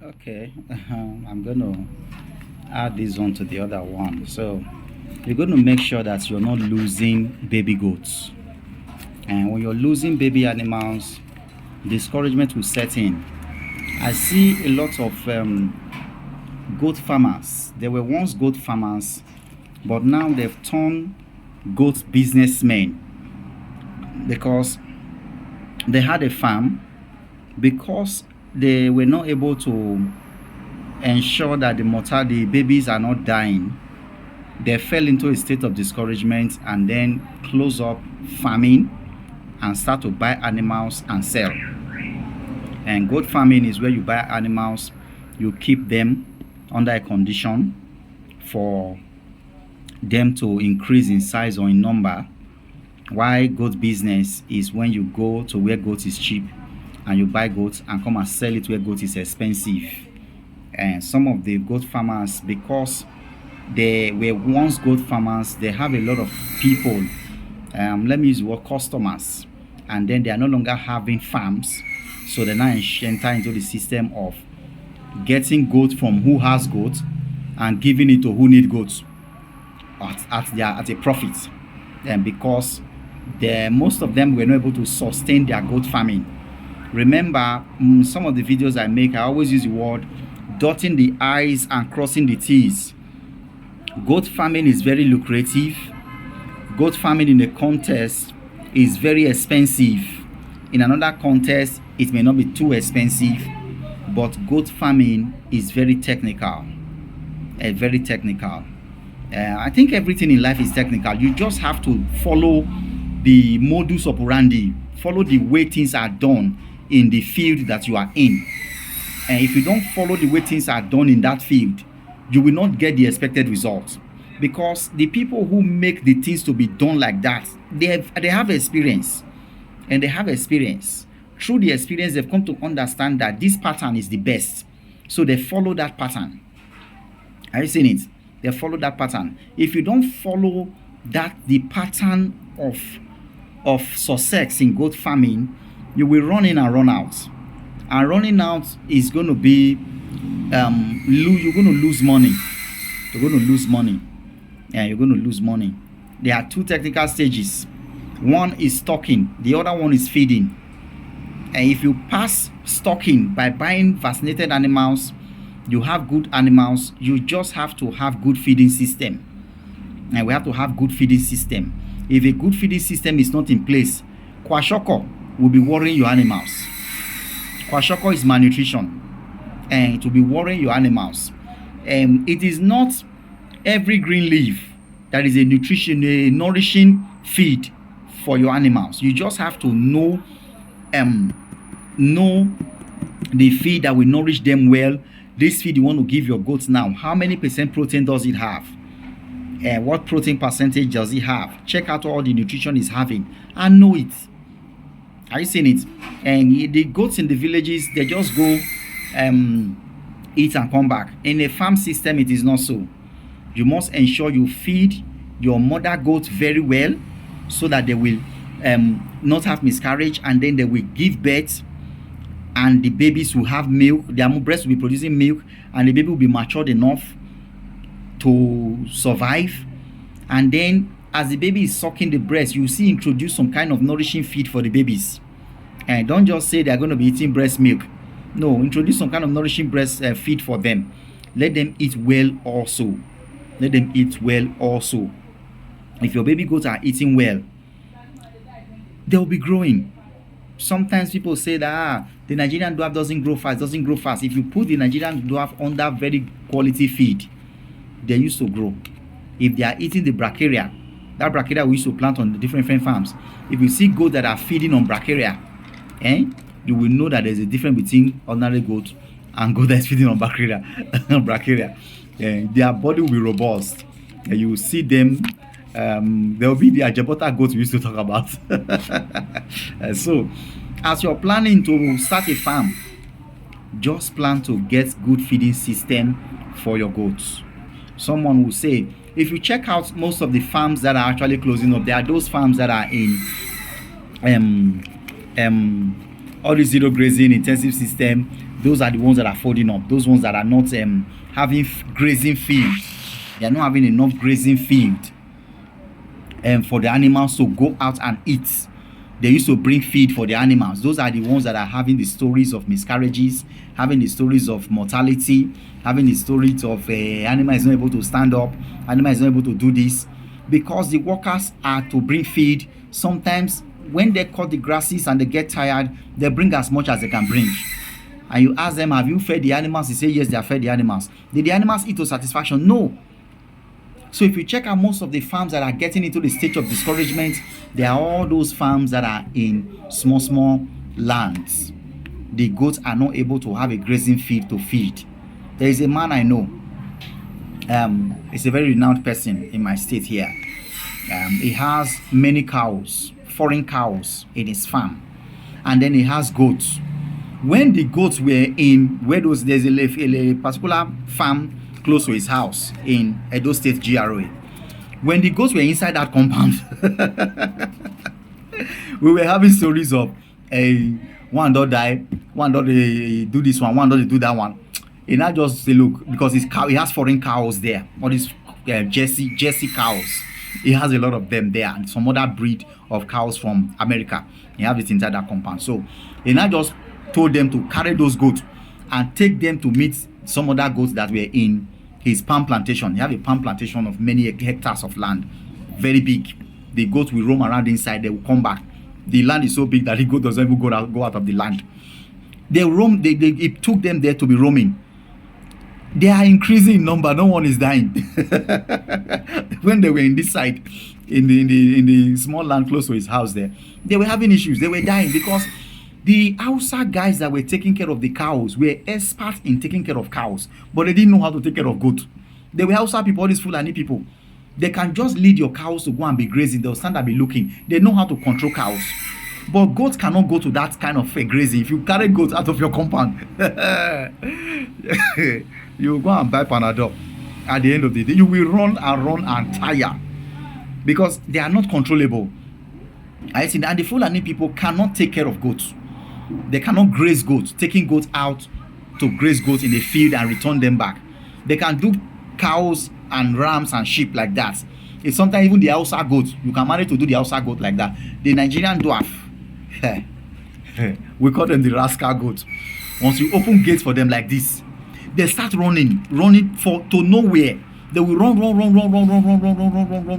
Okay, I'm going to add this one to the other one. So you're going to make sure that you're not losing baby goats. And when you're losing baby animals, discouragement will set in. I see a lot of goat farmers. They were once goat farmers, but now they've turned goat businessmen because they had a farm. Because they were not able to ensure that the babies are not dying, they fell into a state of discouragement and then close up farming and start to buy animals and sell. And goat farming is where you buy animals, you keep them under a condition for them to increase in size or in number. Why goat business is when you go to where goat is cheap and you buy goats and come and sell it where goat is expensive. And some of the goat farmers, because they were once goat farmers, they have a lot of people, let me use the word customers, and then they are no longer having farms, so they now enter into the system of getting goat from who has goat and giving it to who need goats at a profit. And because most of them were not able to sustain their goat farming. Remember, some of the videos I make, I always use the word dotting the I's and crossing the T's. Goat farming is very lucrative. Goat farming in a contest is very expensive. In another contest, it may not be too expensive, but goat farming is very technical. Very technical. I think everything in life is technical. You just have to follow the modus operandi, follow the way things are done in the field that you are in. And if you don't follow the way things are done in that field, you will not get the expected results. Because the people who make the things to be done like that, they have experience. And they have experience. Through the experience, they've come to understand that this pattern is the best. So they follow that pattern. Are you seeing it? They follow that pattern. If you don't follow the pattern of success in goat farming, you will run in and run out. And running out is going to be you're going to lose money. You're going to lose money. Yeah, you're going to lose money. There are two technical stages. One is stocking, the other one is feeding. And if you pass stocking by buying vaccinated animals, you have good animals. You just have to have good feeding system. And we have to have good feeding system. If a good feeding system is not in place, kwashiorkor will be worrying your animals. Kwashiorkor is malnutrition, and it will be worrying your animals. It is not every green leaf that is a nourishing feed for your animals. You just have to know the feed that will nourish them well. This feed you want to give your goats now, how many percent protein does it have? What protein percentage does it have? Check out all the nutrition it's having and know it. Are you seeing it? And the goats in the villages, they just go eat and come back. In a farm system, it is not so. You must ensure you feed your mother goats very well so that they will not have miscarriage, and then they will give birth, and the babies will have milk. Their breasts will be producing milk, and the baby will be matured enough to survive. And then as the baby is sucking the breast, you see introduce some kind of nourishing feed for the babies. And don't just say they're going to be eating breast milk. No, introduce some kind of nourishing breast feed for them. Let them eat well also. Let them eat well also. If your baby goats are eating well, they'll be growing. Sometimes people say that the Nigerian dwarf doesn't grow fast. If you put the Nigerian dwarf under very quality feed, they used to grow. If they are eating the bracharia, that bracharia we used to plant on the different farms, if you see goats that are feeding on bracharia, you will know that there's a difference between ordinary goat and goat that's feeding on bracharia. Their body will be robust. You will see them. There will be the Ajabota goats we used to talk about. So, as you're planning to start a farm, just plan to get good feeding system for your goats. Someone will say, if you check out most of the farms that are actually closing up, there are those farms that are in all the zero grazing intensive system, Those are the ones that are folding up. Those ones that are not having grazing field. They are not having enough grazing field for the animals to go out and eat. They used to bring feed for the animals. Those are the ones that are having the stories of miscarriages, having the stories of mortality, having the stories of animal is not able to stand up, animal is not able to do this, because the workers are to bring feed. Sometimes when they cut the grasses and they get tired, they bring as much as they can bring. And you ask them, have you fed the animals? They say, yes, they have fed the animals. Did the animals eat to satisfaction? No. So if you check out most of the farms that are getting into the stage of discouragement, they are all those farms that are in small lands. The goats are not able to have a grazing field to feed. There is a man I know. He's a very renowned person in my state here. He has many cows, foreign cows in his farm. And then he has goats. When the goats were in, there's a particular farm close to his house in Edo State GRA. When the goats were inside that compound, we were having stories of one dog die, one dog do this one dog do that one. And I just say, look, because he has foreign cows there, all these Jersey cows. He has a lot of them there, and some other breed of cows from America. He have it inside that compound. So and I just told them to carry those goats and take them to meet some other goats that were in his palm plantation. He have a palm plantation of many hectares of land, very big. The goats will roam around inside, they will come back. The land is so big that the goat doesn't even go out of the land. They roam, it took them there to be roaming. They are increasing in number, no one is dying. When they were in this side, in the small land close to his house there, they were having issues, they were dying because the Hausa guys that were taking care of the cows were experts in taking care of cows, but they didn't know how to take care of goats. They were Hausa people, all these Fulani people. They can just lead your cows to go and be grazing. They'll stand and be looking. They know how to control cows. But goats cannot go to that kind of grazing. If you carry goats out of your compound, you go and buy Panadol. At the end of the day, you will run and tire because they are not controllable. I see, and the Fulani people cannot take care of goats. They cannot graze goats, taking goats out to graze goats in the field and return them back. They can do cows and rams and sheep like that. It's sometimes even the Hausa goats, you can manage to do the Hausa goat like that. The Nigerian dwarf, we call them the rascal goats. Once you open gates for them like this, they start running to nowhere. They will run.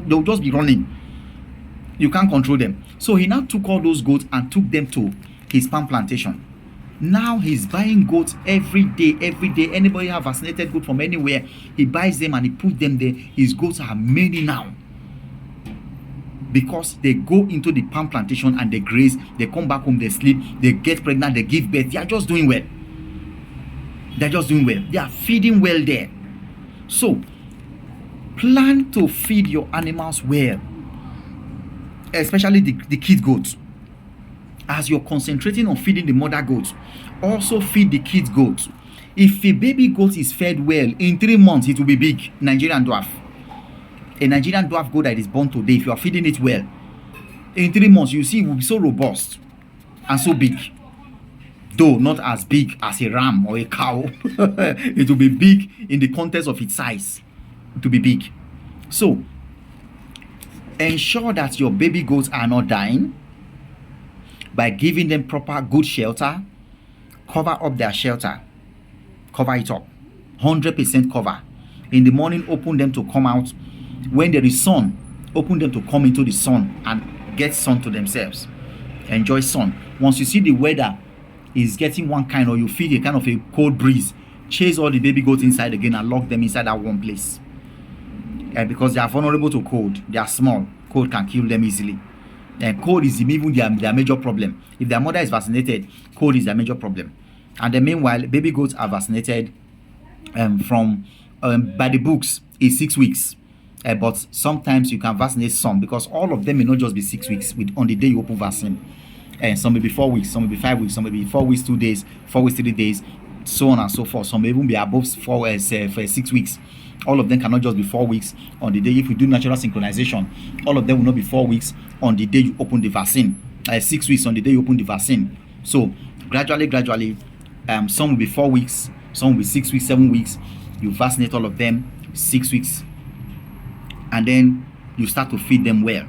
They'll just be running. You can't control them. So he now took all those goats and took them to his palm plantation. Now he's buying goats every day. Anybody have vaccinated goat from anywhere, he buys them and he puts them there. His goats are many now because they go into the palm plantation and they graze. They come back home, they sleep, they get pregnant, they give birth. They are just doing well. They are feeding well there. So plan to feed your animals well, especially the kid goats. As you're concentrating on feeding the mother goats, also feed the kid goats. If a baby goat is fed well, in 3 months it will be big. Nigerian dwarf. A Nigerian dwarf goat that is born today, if you are feeding it well, in 3 months you see it will be so robust and so big. Though not as big as a ram or a cow. It will be big in the context of its size. It will be big. So ensure that your baby goats are not dying by giving them proper good shelter. Cover up their shelter. Cover it up. 100% cover. In the morning, open them to come out. When there is sun, open them to come into the sun and get sun to themselves. Enjoy sun. Once you see the weather is getting one kind, or you feel a kind of a cold breeze, chase all the baby goats inside again and lock them inside that one place. Because they are vulnerable to cold. They are small. Cold can kill them easily. And cold is even their major problem. If their mother is vaccinated, cold is their major problem. And then meanwhile, baby goats are vaccinated from by the books is 6 weeks. But sometimes you can vaccinate some, because all of them may not just be 6 weeks on the day you open vaccine. And some may be 4 weeks, some may be 5 weeks, some may be 4 weeks 2 days, 4 weeks 3 days, so on and so forth. Some may even be above 6 weeks. All of them cannot just be 4 weeks on the day. If you do natural synchronization, all of them will not be 4 weeks on the day you open the vaccine. 6 weeks on the day you open the vaccine. So gradually, Some will be 4 weeks, some will be 6 weeks, 7 weeks. You vaccinate all of them 6 weeks, and then you start to feed them well.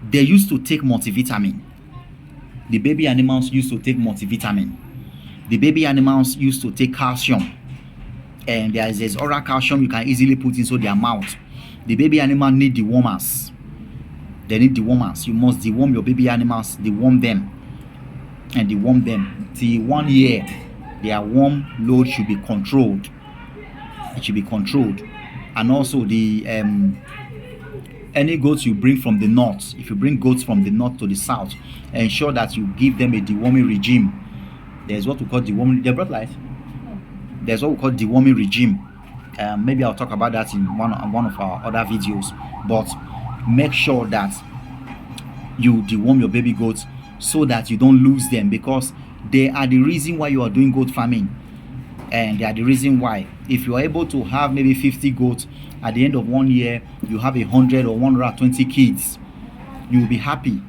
They used to take multivitamin. The baby animals used to take multivitamin. The baby animals used to take calcium, and there's oral calcium you can easily put into their mouth. The baby animal need dewormers. They need dewormers. You must deworm your baby animals, deworm them, and deworm them till 1 year. Their worm load should be controlled. It should be controlled. And also the any goats you bring from the north, if you bring goats from the north to the south, ensure that you give them a deworming regime. There's what we call deworming. They brought light. There's what we call deworming regime. Maybe I'll talk about that in one of our other videos. But make sure that you deworm your baby goats so that you don't lose them, because they are the reason why you are doing goat farming, and they are the reason why. If you are able to have maybe 50 goats, at the end of 1 year you have 100 or 120 kids, you will be happy.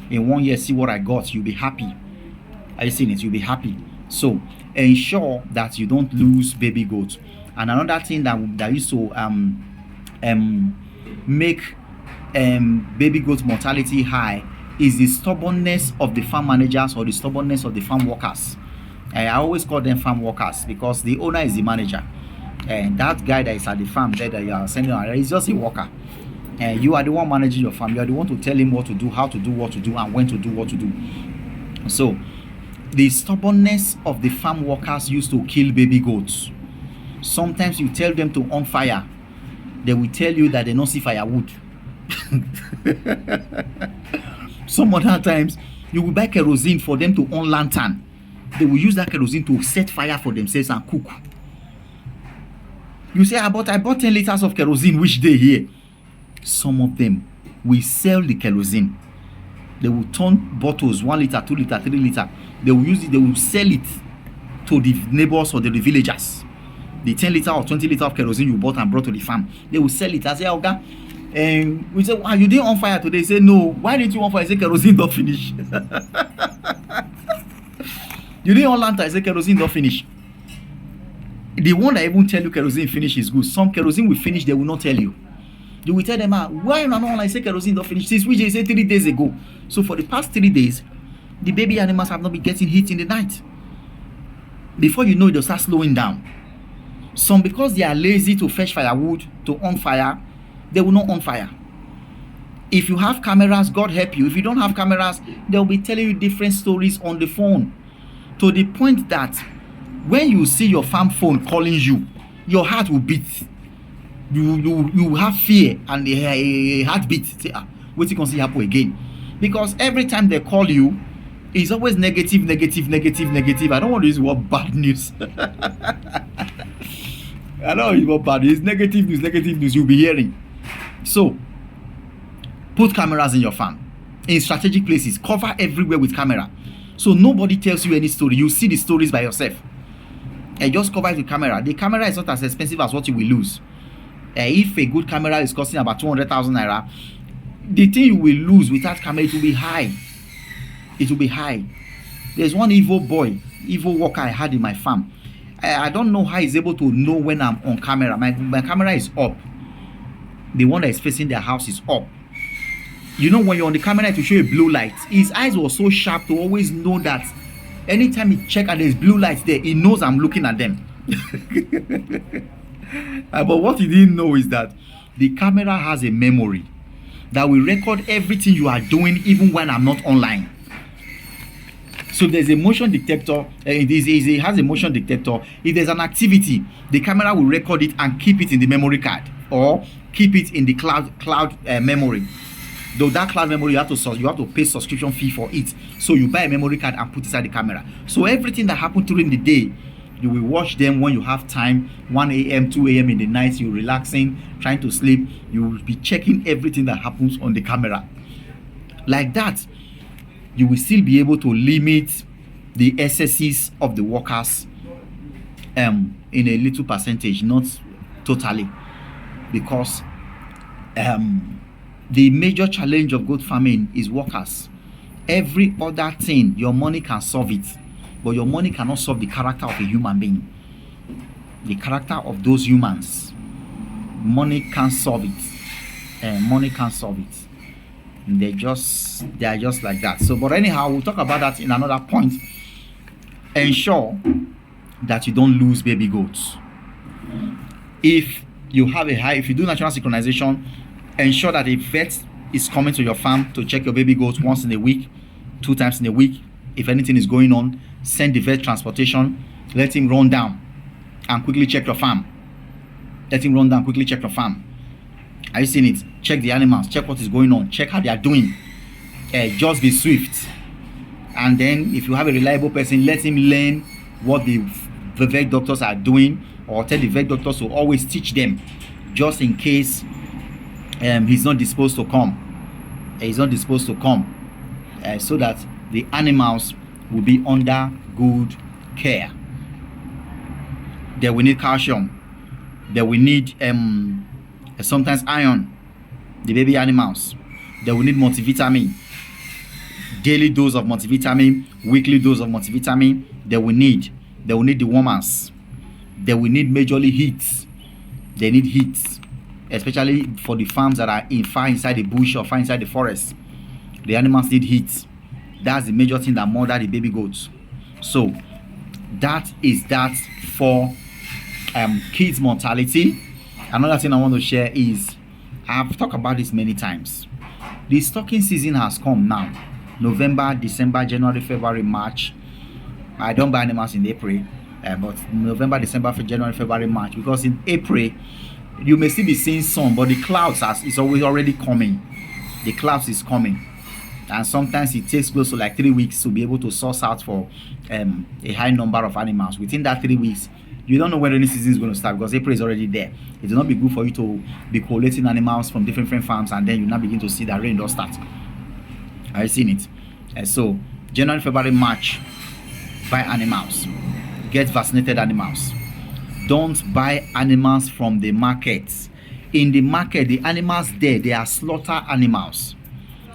In 1 year, see what I got, you'll be happy. Are you seeing it? You'll be happy. So ensure that you don't lose baby goats. And another thing that used to make baby goat mortality high is the stubbornness of the farm managers or the stubbornness of the farm workers. I always call them farm workers because the owner is the manager, and that guy that is at the farm there that you are sending around is just a worker, and you are the one managing your farm. You are the one to tell him what to do, how to do what to do, and when to do what to do. So the stubbornness of the farm workers used to kill baby goats. Sometimes you tell them to on fire, they will tell you that they don't see firewood. Some other times you will buy kerosene for them to on lantern. They will use that kerosene to set fire for themselves and cook. You say, I bought 10 liters of kerosene which day here. Some of them will sell the kerosene. They will turn bottles 1 liter, 2 liter, 3 liter. They will use it, they will sell it to the neighbors or the villagers. The 10 liter or 20 liter of kerosene you bought and brought to the farm, they will sell it. I say, okay. And we say, wow, you didn't on fire today. Say, no. Why didn't you on fire? I say, kerosene don't finish. You didn't on lantern. I say, kerosene don't finish. The one that even tell you kerosene finish is good. Some kerosene will finish, they will not tell you. You will tell them, why not on? I say kerosene don't finish. Since which they say 3 days ago. So for the past 3 days, the baby animals have not been getting heat in the night. Before you know, they'll start slowing down. Some, because they are lazy to fetch firewood to on fire, they will not on fire. If you have cameras, God help you. If you don't have cameras, they'll be telling you different stories on the phone, to the point that when you see your farm phone calling you, your heart will beat. You have fear and a heartbeat. Say, wait, you can see happen again, because every time they call you, it's always negative, negative, negative, negative. I don't want to use the word bad news. I know it's not bad. It's negative news you'll be hearing. So put cameras in your farm, in strategic places. Cover everywhere with camera, so nobody tells you any story. You see the stories by yourself, and just cover it with camera. The camera is not as expensive as what you will lose. If a good camera is costing about 200,000 naira, the thing you will lose without camera, it will be high. It will be high. There's one evil worker I had in my farm. I don't know how he's able to know when I'm on camera. My camera is up. The one that is facing their house is up. You know, when you're on the camera, it will show a blue light. His eyes were so sharp to always know that anytime he check and there's blue lights there, he knows I'm looking at them. But what he didn't know is that the camera has a memory that will record everything you are doing, even when I'm not online. So there's a motion detector. It has a motion detector. If there's an activity, the camera will record it and keep it in the memory card, or keep it in the cloud memory. Though that cloud memory, you have to pay subscription fee for it. So you buy a memory card and put it inside the camera. So everything that happened during the day, you will watch them when you have time. 1 a.m., 2 a.m. in the night, you're relaxing, trying to sleep. You will be checking everything that happens on the camera. Like that, you will still be able to limit the excesses of the workers in a little percentage, not totally, because the major challenge of goat farming is workers. Every other thing, your money can solve it. but your money cannot solve the character of a human being. The character of those humans, money can't solve it. Money can't solve it. They are just like that. So, but anyhow, we'll talk about that in another point. Ensure that you don't lose baby goats. If you do natural synchronization, ensure that a vet is coming to your farm to check your baby goats once in a week, 2 times in a week. If anything is going on, send the vet transportation, let him run down and quickly check your farm. Let him run down, quickly check your farm. Are you seeing it? Check the animals, check what is going on, check how they are doing. Just be swift. And then if you have a reliable person, let him learn what the vet doctors are doing, or tell the vet doctors to always teach them, just in case he's not disposed to come. So that the animals will be under good care. They will need calcium. They will need sometimes iron. The baby animals. They will need multivitamin. Daily dose of multivitamin, weekly dose of multivitamin. They will need the warmers. They will need majorly heat. They need heat, especially for the farms that are far inside the bush or far inside the forest. The animals need heat. That's the major thing that murder the baby goats. So that is that for kids mortality. Another thing I want to share is, I've talked about this many times. The stocking season has come now. November, December, January, February, March. I don't buy animals in April, but November, December, January, February, March, because in April you may still be seeing some, but the clouds is always already coming. The clouds is coming, and sometimes it takes close to like 3 weeks to be able to source out for a high number of animals. Within that 3 weeks, you don't know when any season is going to start, because April is already there. It will not be good for you to be collating animals from different farms, and then you now begin to see that rain does start. Are you seeing it? So January, February, March, buy animals. Get vaccinated animals. Don't buy animals from the markets. In the market, the animals there, they are slaughter animals.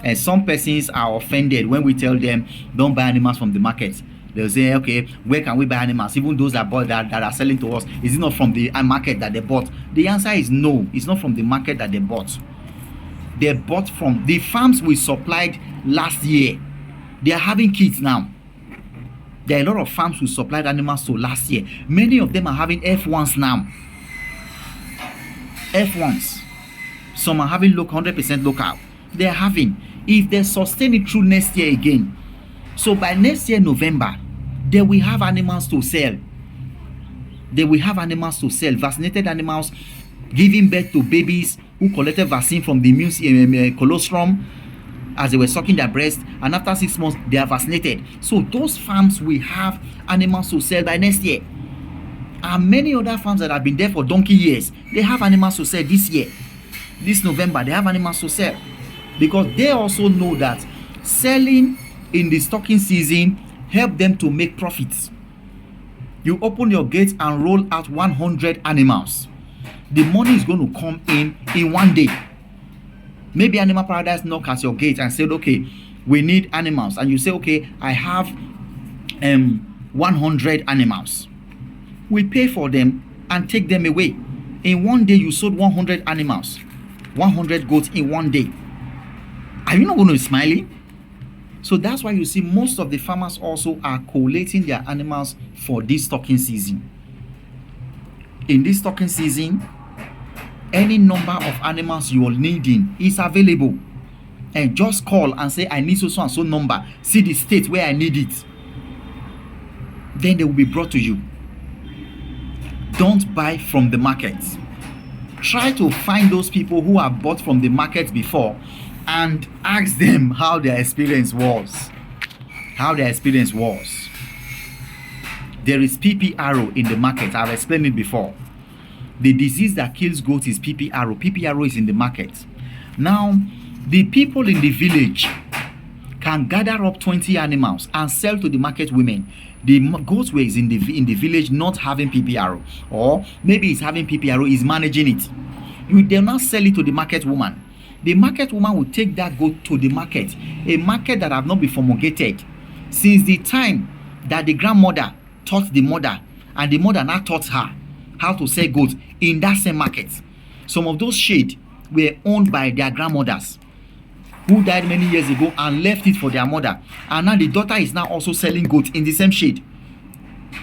And some persons are offended when we tell them don't buy animals from the market. They'll say, okay, where can we buy animals? Even those that bought that are selling to us, is it not from the market that they bought? The answer is no. It's not from the market that they bought. They bought from the farms we supplied last year. They are having kids now. There are a lot of farms we supplied animals to last year. Many of them are having F1s now. F1s. Some are having 100% local. They are having. If they sustain it through next year again, so by next year November, they will have animals to sell. They will have animals to sell. Vaccinated animals giving birth to babies who collected vaccine from the colostrum as they were sucking their breast, and after 6 months they are vaccinated. So those farms will have animals to sell by next year. And many other farms that have been there for donkey years, they have animals to sell this year. This November, they have animals to sell, because they also know that selling in the stocking season help them to make profits. You open your gates and roll out 100 animals. The money is going to come in 1 day. Maybe Animal Paradise knock at your gate and said, okay, we need animals. And you say, okay, I have 100 animals. We pay for them and take them away. In 1 day, you sold 100 animals. 100 goats in 1 day. Are you not going to be smiling? So that's why you see most of the farmers also are collating their animals for this stocking season. In this stocking season, any number of animals you are needing is available. And just call and say, I need so and so number. See the state where I need it. Then they will be brought to you. Don't buy from the market. Try to find those people who have bought from the market before and ask them how their experience was. There is PPRO in the market. I've explained it before. The disease that kills goats is PPRO. PPRO is in the market. Now, the people in the village can gather up 20 animals and sell to the market women. The goat who is in the village not having PPRO, or maybe it's having PPRO, is managing it. You do not sell it to the market woman. The market woman will take that goat to the market, a market that have not been fumigated. Since the time that the grandmother taught the mother, and the mother now taught her how to sell goats in that same market. Some of those shades were owned by their grandmothers who died many years ago and left it for their mother, and now the daughter is now also selling goats in the same shade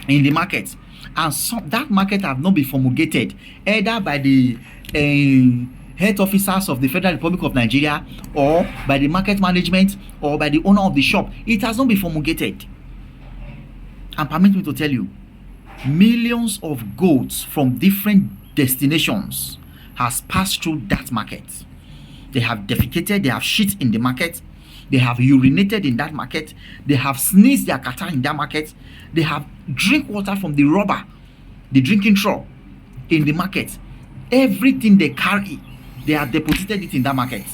in the market. And that market have not been promulgated either by the health officers of the Federal Republic of Nigeria, or by the market management, or by the owner of the shop. It has not been promulgated. And permit me to tell you, millions of goats from different destinations has passed through that market. They have defecated, they have shit in the market, they have urinated in that market, they have sneezed their kata in that market, they have drink water from the rubber, the drinking straw in the market. Everything they carry, they have deposited it in that market.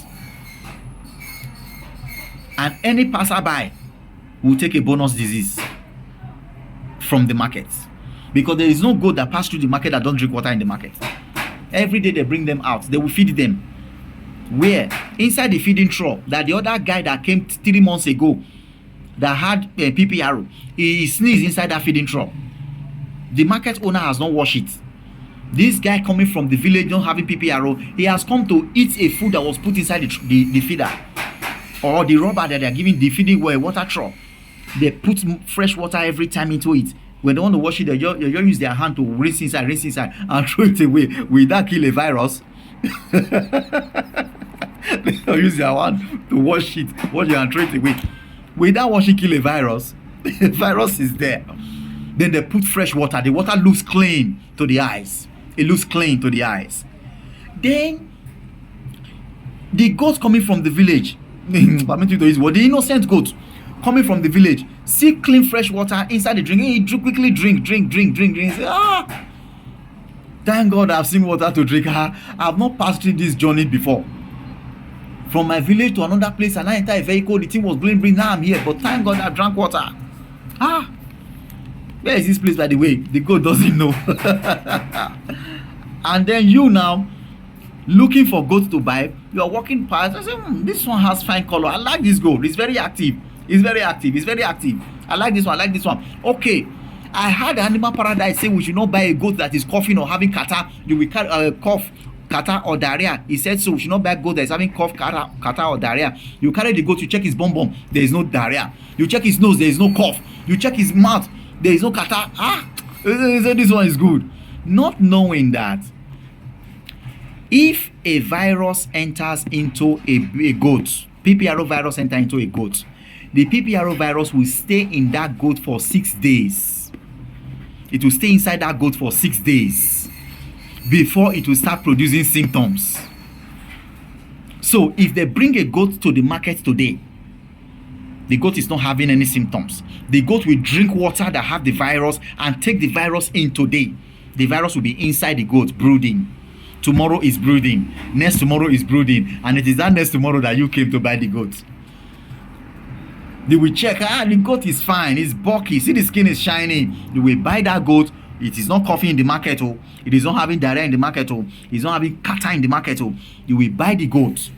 And any passerby will take a bonus disease from the market, because there is no goat that pass through the market that don't drink water in the market. Every day they bring them out, they will feed them. Where? Inside the feeding trough that the other guy that came 3 months ago that had PPRO, he sneezed inside that feeding trough. The market owner has not washed it. This guy coming from the village not having PPRO, he has come to eat a food that was put inside the feeder, or the rubber that they are giving the feeding water trough. They put fresh water every time into it. When they want to wash it, they just use their hand to rinse inside and throw it away. Will that kill a virus? They don't use their hand to wash it and throw it away. Will that washing kill a virus? The virus is there. Then they put fresh water. The water looks clean to the eyes. It looks clean to the eyes. Then the goats coming from the village, the innocent goats coming from the village, see clean fresh water inside the drink. Hey, quickly drink. Say, thank God I've seen water to drink. I've not passed through this journey before. From my village to another place, and I enter a vehicle, the thing was blowing. Now I'm here, but thank God I drank water. Where is this place, by the way? The goat doesn't know. And then you now looking for goats to buy. You are walking past. I say, this one has fine color. I like this goat. It's very active. I like this one. Okay. I heard Animal Paradise say we should not buy a goat that is coughing or having kata. You will carry cough, kata or diarrhea. He said so. We should not buy a goat that is having cough, kata or diarrhea. You carry the goat, you check his bum. There is no diarrhea. You check his nose. There is no cough. You check his mouth. There is no kata. This one is good. Not knowing that if a virus enters into a goat, PPRO virus enters into a goat, the PPRO virus will stay in that goat for 6 days. It will stay inside that goat for 6 days before it will start producing symptoms. So if they bring a goat to the market today, the goat is not having any symptoms. The goat will drink water that have the virus and take the virus in today. The virus will be inside the goat brooding. Tomorrow is brooding. Next tomorrow is brooding. And it is that next tomorrow that you came to buy the goat. They will check, the goat is fine, it's bulky, see the skin is shiny. You will buy that goat. It is not coughing in the market, it is not having diarrhea in the market, it is not having kata in the market. You will buy the goat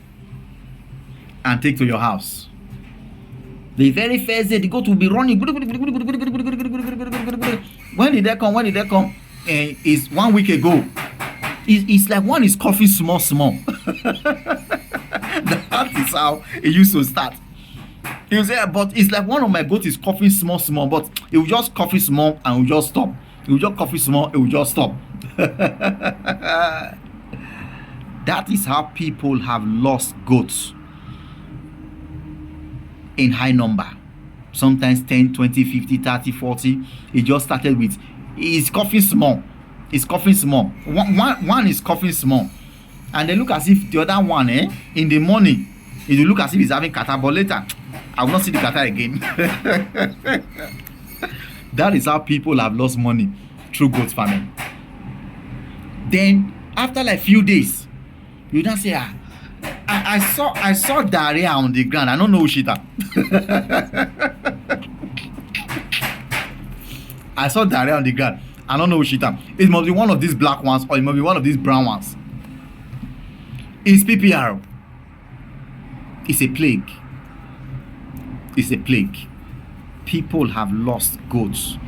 and take to your house. The very first day, the goat will be running. When did they come? It's 1 week ago. It's like one is coughing small. That is how it used to start. You say, but it's like one of my goats is coughing small, but it will just cough small and it will just stop. It will just cough small, it will just stop. That is how people have lost goats in high number. Sometimes 10, 20, 50, 30, 40. It just started with, it's coughing small. One is coughing small. And they look as if the other one, in the morning, it will look as if he's having kata, but later, I will not see the kata again. That is how people have lost money through goat farming. Then, after like few days, you don't say, I saw diarrhea on the ground. I don't know shit. I saw diarrhea on the ground. I don't know shit. It must be one of these black ones, or it must be one of these brown ones. It's PPR. It's a plague. people have lost goats.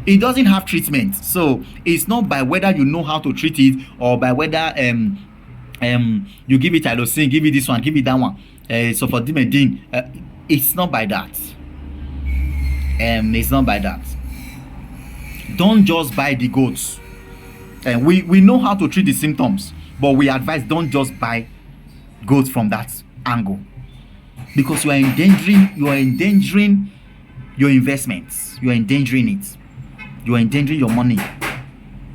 It doesn't have treatment, so it's not by whether you know how to treat it or by whether you give it tylosin, give it this one, give it that one, so for dimedin. It's not by that. It's not by that. Don't just buy the goats. And we know how to treat the symptoms, but we advise don't just buy goats from that angle, because you are endangering your investments. You are endangering it. You are endangering your money.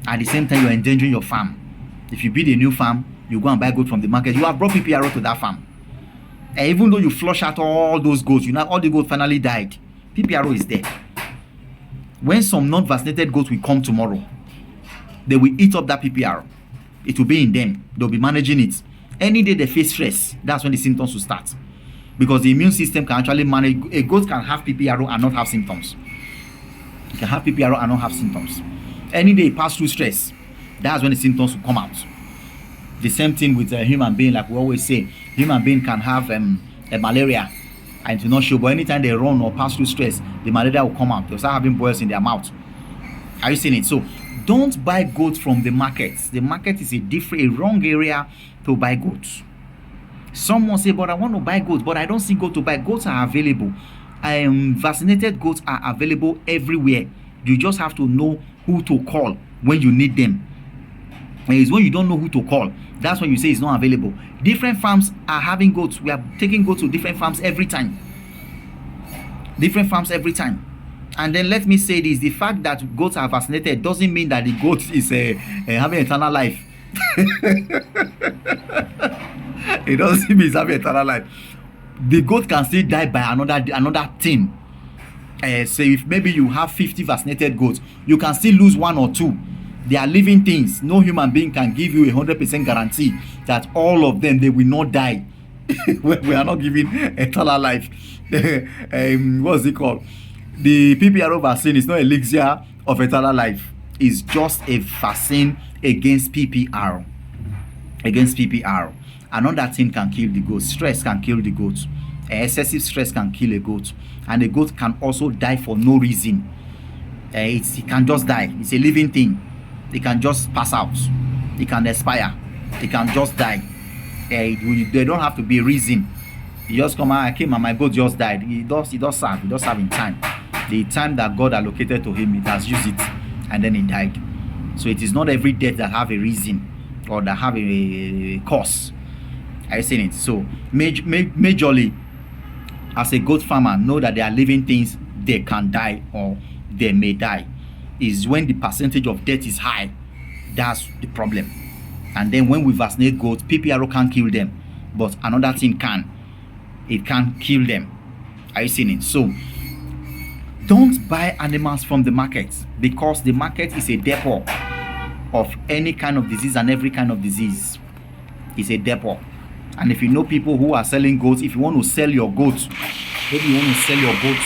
At the same time, you are endangering your farm. If you build a new farm, you go and buy goat from the market. You have brought PPRO to that farm. And even though you flush out all those goats, you know all the goats finally died. PPRO is there. When some non-vaccinated goats will come tomorrow, they will eat up that PPRO. It will be in them. They'll be managing it. Any day they face stress, that's when the symptoms will start. Because the immune system can actually manage. A goat can have PPRO and not have symptoms. You can have PPRO and not have symptoms. Any day you pass through stress, that's when the symptoms will come out. The same thing with a human being, like we always say, human being can have a malaria and it will not show, but anytime they run or pass through stress, the malaria will come out. They'll start having boils in their mouth. Are you seeing it? So don't buy goats from the market. The market is a wrong area to buy goats. Someone say, but I want to buy goats, but I don't see goats to buy. Goats are available. Vaccinated goats are available everywhere. You just have to know who to call when you need them. And it's when you don't know who to call, that's when you say it's not available. Different farms are having goats. We are taking goats to different farms every time. Different farms every time. And then let me say this: the fact that goats are vaccinated doesn't mean that the goat is having eternal life. It doesn't mean it's having eternal life. The goat can still die by another thing. So if maybe you have 50 vaccinated goats, you can still lose one or two. They are living things. No human being can give you 100% guarantee that all of them, they will not die. We are not giving eternal life. What's it called? The PPRO vaccine is not an elixir of eternal life. It's just a vaccine against PPR. Against PPR. Another thing can kill the goat. Stress can kill the goat. Excessive stress can kill a goat. And a goat can also die for no reason. It can just die. It's a living thing. It can just pass out. It can expire. It can just die. There don't have to be a reason. You just come out, I came and my goat just died. It does serve. It does serve in time. The time that God allocated to him, it has used it. And then it died. So it is not every death that have a reason or that have a cause. Are you seeing it? So majorly, as a goat farmer, know that they are living things. They can die or they may die. Is when the percentage of death is high. That's the problem. And then when we vaccinate goats, PPRO can't kill them, but another thing can. It can kill them. Are you seeing it? So don't buy animals from the market, because the market is a depot of any kind of disease and every kind of disease. It's a depot. And if you know people who are selling goats, if you want to sell your goats, maybe you want to sell your goats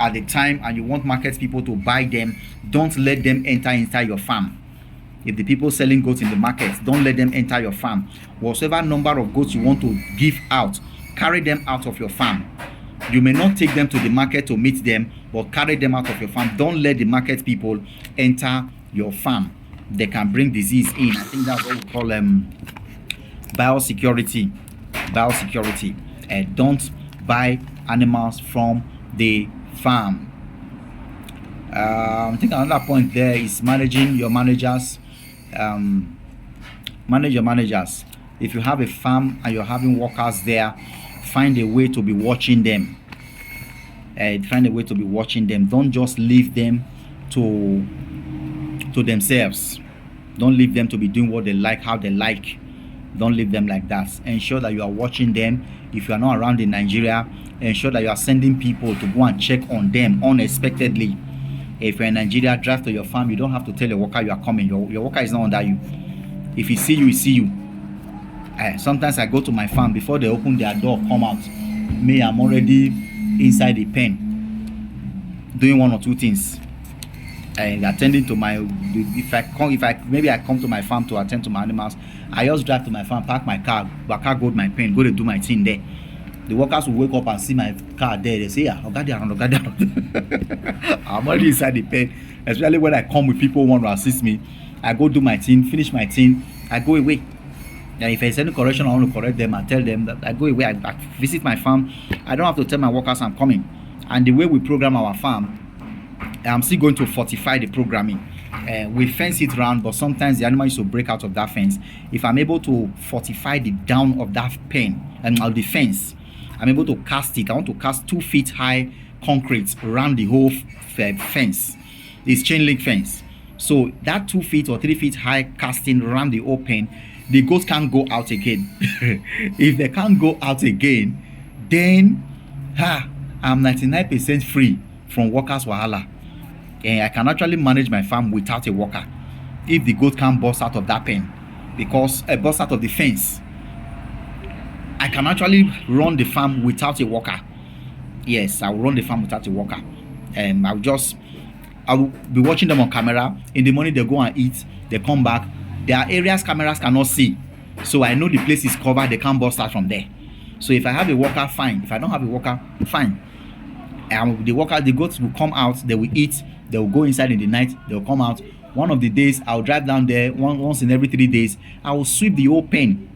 at the time and you want market people to buy them, don't let them enter inside your farm. If the people selling goats in the market, don't let them enter your farm. Whatever number of goats you want to give out, carry them out of your farm. You may not take them to the market to meet them, but carry them out of your farm. Don't let the market people enter your farm. They can bring disease in. I think that's what we call biosecurity. Don't buy animals from the farm. I think another point there is managing your managers. Manage your managers. If you have a farm and you're having workers there, find a way to be watching them. Don't just leave them to themselves. Don't leave them to be doing what they like, how they like. Don't leave them like that. Ensure that you are watching them. If you are not around in Nigeria, ensure that you are sending people to go and check on them unexpectedly. If you're in Nigeria, drive to your farm. You don't have to tell your worker you are coming. Your worker is not under you. If he see you, he see you. Sometimes I go to my farm before they open their door, come out. Me, I'm already inside the pen, doing one or two things. Attending to my. If I come to my farm to attend to my animals, I just drive to my farm, park my car, go to my pen, go to do my thing there. The workers will wake up and see my car there. They say, yeah, Oga dey around, Oga dey around. I'm already inside the pen. Especially when I come with people who want to assist me. I go do my thing, finish my thing, I go away. And if there's any correction, I want to correct them and tell them that I go away. I visit my farm. I don't have to tell my workers I'm coming. And the way we program our farm, I'm still going to fortify the programming. We fence it around, but sometimes the animal used to break out of that fence. If I'm able to fortify the down of that pen and the fence, I'm able to cast it. I want to cast 2 feet high concrete around the whole fence. It's chain link fence. So that 2 feet or 3 feet high casting around the whole pen, the goats can't go out again. If they can't go out again, then I'm 99% free from workers wahala. And I can actually manage my farm without a worker. If the goat can't burst out of that pen, because burst out of the fence, I can actually run the farm without a worker. Yes, I will run the farm without a worker. I will be watching them on camera. In the morning, they go and eat. They come back. There are areas cameras cannot see. So I know the place is covered. They can't bust out from there. So if I have a worker, fine. If I don't have a worker, fine. The goats will come out. They will eat. They will go inside in the night. They will come out. One of the days, I'll drive down there once in every 3 days. I will sweep the whole pen.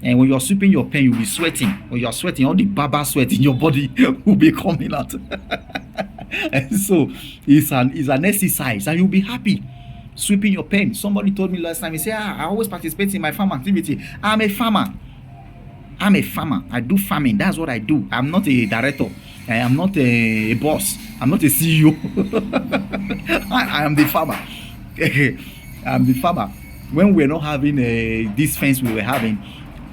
And when you're sweeping your pen, you'll be sweating. When you're sweating, all the baba sweat in your body will be coming out. And so it's an exercise, and you'll be happy sweeping your pen. Somebody told me last time, he said, I always participate in my farm activity. I'm a farmer. I do farming. That's what I do. I'm not a director. I am not a boss. I'm not a CEO. I am the farmer. I'm the farmer. When we're not having this fence we were having,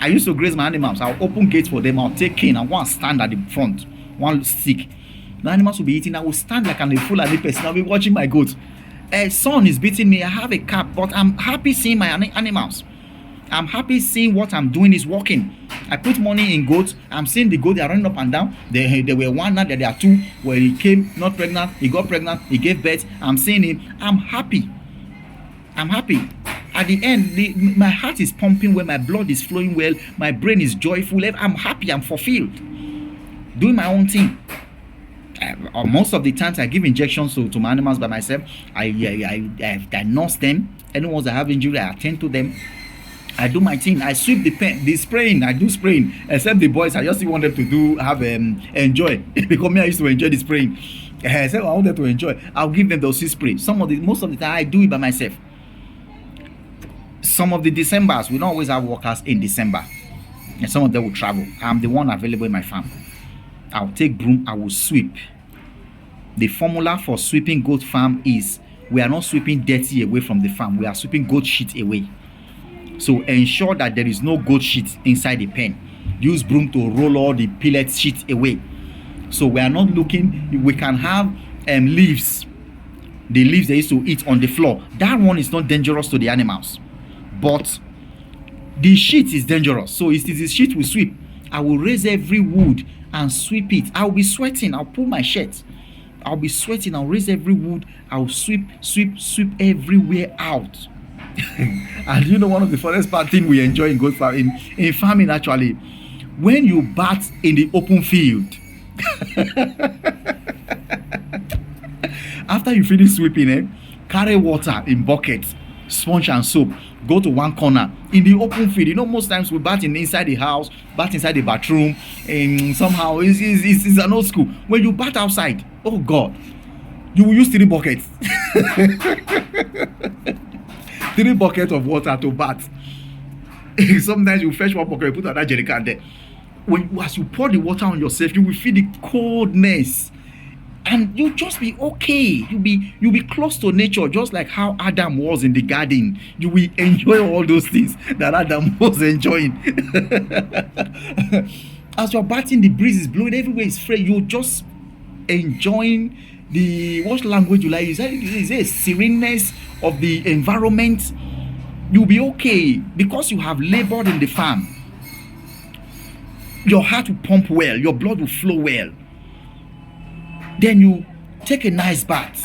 I used to graze my animals. I'll open gates for them. I'll take cane and go and stand at the front, one stick. The animals will be eating. I will stand like a fool and a person. I'll be watching my goats. Sun is beating me. I have a cap, but I'm happy seeing my animals. I'm happy seeing what I'm doing is working. I put money in goats. I'm seeing the goat. They are running up and down. There were one, now there are 2. Where he came not pregnant, he got pregnant, he gave birth. I'm seeing him. I'm happy. At the end, my heart is pumping well, my blood is flowing well, my brain is joyful. I'm happy. I'm fulfilled. Doing my own thing. Most of the times I give injections to my animals by myself. I nurse them. Anyone that have injury, I attend to them. I do my thing. I sweep the pen, the spraying. I do spraying. Except the boys, I just want them to enjoy. Because me, I used to enjoy the spraying. I said I want them to enjoy. I'll give them those spray. Most of the time I do it by myself. Some of the Decembers, we don't always have workers in December, and some of them will travel. I'm the one available in my farm. I'll take broom, I will sweep. The formula for sweeping goat farm is we are not sweeping dirty away from the farm, we are sweeping goat shit away. So ensure that there is no goat shit inside the pen. Use broom to roll all the pellet shit away. So we are not looking, we can have leaves, the leaves they used to eat on the floor. That one is not dangerous to the animals, but the shit is dangerous. So it is the shit we sweep. I will raise every wood and sweep it. I'll be sweating. I'll pull my shirt. I'll be sweating. I'll raise every wood. I'll sweep everywhere out. And you know, one of the funniest thing we enjoy in goat farming, in farming actually, when you bat in the open field. After you finish sweeping, carry water in buckets, sponge and soap, go to one corner in the open field. You know, most times we bat inside the house, bat inside the bathroom, and somehow it's an old school. When you bat outside, oh God, you will use 3 buckets. 3 buckets of water to bat. Sometimes you fetch 1 bucket, you put another jerrycan there. As you pour the water on yourself, you will feel the coldness, and you'll just be okay. You'll be close to nature, just like how Adam was in the garden. You will enjoy all those things that Adam was enjoying. As you're bathing, the breeze is blowing everywhere, it's fresh. You're just enjoying the, what language you like? Is a sereneness of the environment. You'll be okay because you have labored in the farm. Your heart will pump well, your blood will flow well. Then you take a nice bath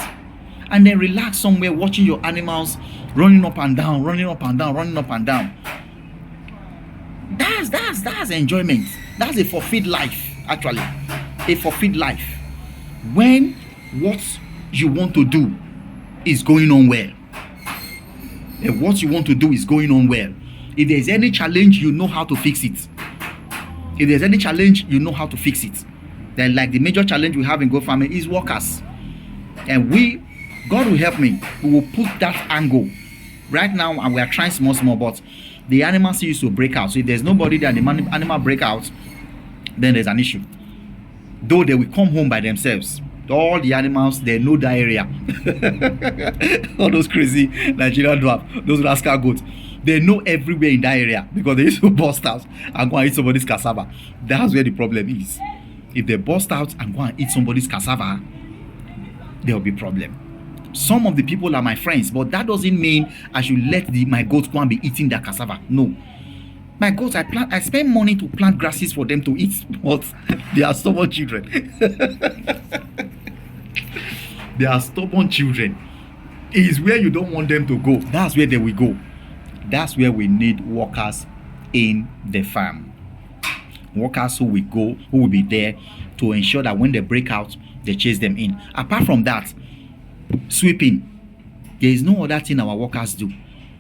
and then relax somewhere, watching your animals running up and down. That's enjoyment. That's a forfeit life, actually. A forfeit life. When what you want to do is going on well. And what you want to do is going on well. If there's any challenge, you know how to fix it. If there's any challenge, you know how to fix it. Then, like the major challenge we have in goat farming is workers. And God will help me, we will put that angle. Right now, and we are trying small, but the animals used to break out. So if there's nobody that the animal break out, then there's an issue. Though they will come home by themselves. All the animals, they know that area. All those crazy Nigerian dwarf, those rascal goats, they know everywhere in that area because they used to bust out and go and eat somebody's cassava. That's where the problem is. If they bust out and go and eat somebody's cassava, there will be problem. Some of the people are my friends, but that doesn't mean I should let my goats go and be eating their cassava. No. My goats, I spend money to plant grasses for them to eat, but they are stubborn children. They are stubborn children. It is where you don't want them to go. That's where they will go. That's where we need workers in the farm. Workers who will go, who will be there to ensure that when they break out, they chase them in. Apart from that, sweeping. There is no other thing our workers do.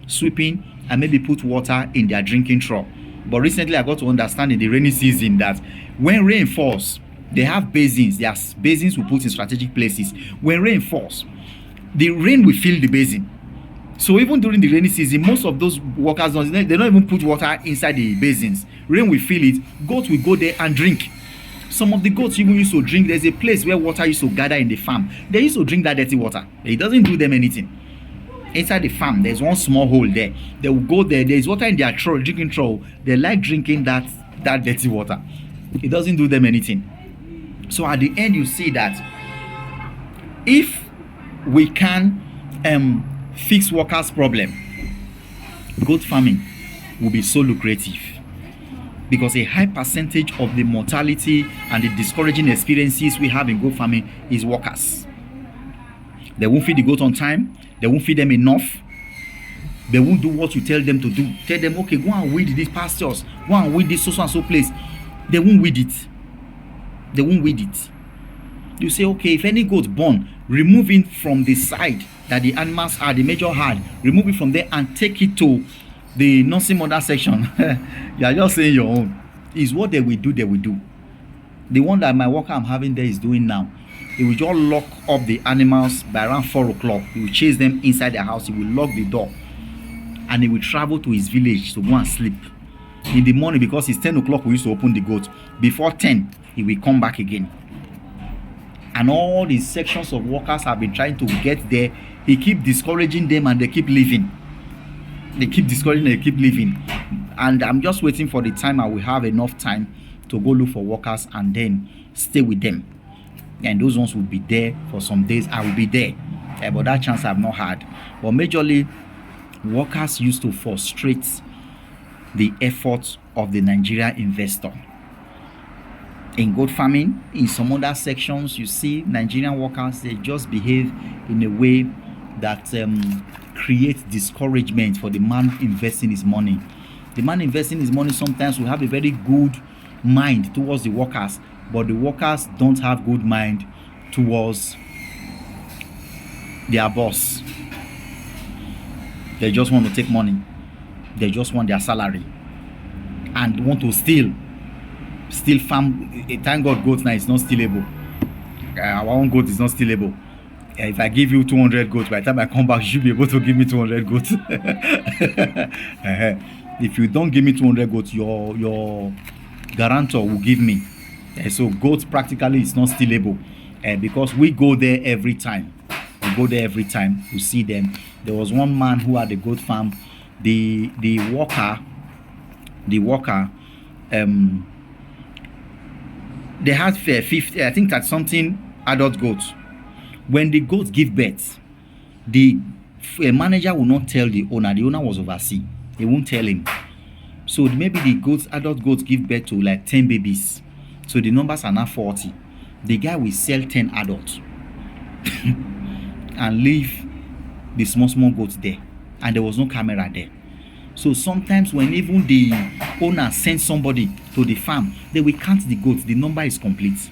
Sweeping and maybe put water in their drinking trough. But recently I got to understand in the rainy season that when rain falls, they have basins. There are basins we put in strategic places. When rain falls, the rain will fill the basin. So even during the rainy season, most of those workers, they don't even put water inside the basins. Rain will fill it. Goats will go there and drink. Some of the goats even used to drink. There's a place where water used to gather in the farm. They used to drink that dirty water. It doesn't do them anything. Inside the farm, there's one small hole there. They will go there. There's water in their drinking trough. They like drinking that dirty water. It doesn't do them anything. So at the end, you see that if we can fix workers' problem, goat farming will be so lucrative, because a high percentage of the mortality and the discouraging experiences we have in goat farming is workers. They won't feed the goat on time. They won't feed them enough. They won't do what you tell them to do. Tell them, okay, go and weed these pastures. Go and weed this so and so place. They won't weed it. They won't weed it. You say, okay, if any goat born, remove it from the side that the animals are, the major herd, remove it from there and take it to the nursing mother section. You are just saying your own. Is what they will do, they will do. The one that my worker I'm having there is doing now. He will just lock up the animals by around 4 o'clock. He will chase them inside their house. He will lock the door. And he will travel to his village to go and sleep. In the morning, because it's 10 o'clock, we used to open the goat. Before 10, he will come back again. And all these sections of workers have been trying to get there. He keep discouraging them and they keep leaving. They keep discouraging, they keep leaving. And I'm just waiting for the time I will have enough time to go look for workers and then stay with them. And those ones will be there for some days. I will be there. But that chance I have not had. But majorly, workers used to frustrate the efforts of the Nigerian investor. In goat farming, in some other sections, you see Nigerian workers, they just behave in a way that creates discouragement for the man investing his money. The man investing his money sometimes will have a very good mind towards the workers, but the workers don't have good mind towards their boss. They just want to take money. They just want their salary and want to steal farm. Thank God goats now is not stealable. Our own goat is not stealable. If I give you 200 goats, by the time I come back, you should be able to give me 200 goats. If you don't give me 200 goats, your guarantor will give me. So goats practically is not stealable, because we go there every time. We go there every time to see them. There was one man who had a goat farm. The worker, they had 50, I think that's something, adult goats. When the goats give birth, the manager will not tell the owner. The owner was overseas. They won't tell him. So maybe the adult goats give birth to like 10 babies. So the numbers are now 40. The guy will sell 10 adults and leave the small goats there. And there was no camera there. So sometimes when even the owner sends somebody to the farm, they will count the goats. The number is complete.